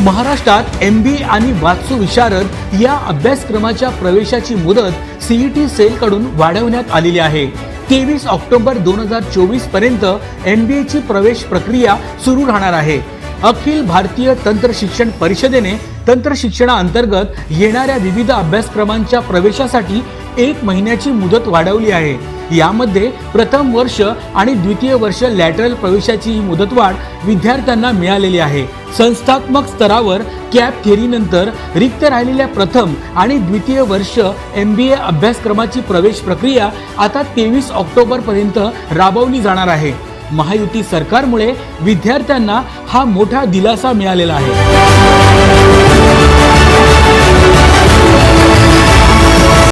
महाराष्ट्रात MBA आणि वास्तू विशारद या अभ्यासक्रमाच्या प्रवेशाची मुदत CET सेल कडून वाढवण्यात आलेली आहे। 23 ऑक्टोबर 2024 पर्यंत MBA ची प्रवेश प्रक्रिया सुरू राहणार आहे। अखिल भारतीय तंत्र शिक्षण परिषदेने तंत्र शिक्षणाअंतर्गत येणाऱ्या विविध अभ्यासक्रमांच्या प्रवेशासाठी 1 महिन्याची मुदत वाढवली आहे। यामध्ये प्रथम वर्ष आणि द्वितीय वर्ष लॅटरल प्रवेशाची ही मुदतवाढ विद्यार्थ्यांना मिळालेली आहे। संस्थात्मक स्तरावर कॅप थेअरी नंतर रिक्त राहिलेल्या प्रथम आणि द्वितीय वर्ष MBA अभ्यासक्रमाची प्रवेश प्रक्रिया आता 23 ऑक्टोबर पर्यंत राबवली जाणार आहे। महायुती सरकारमुळे विद्यार्थ्यांना हा मोठा दिलासा मिळालेला आहे।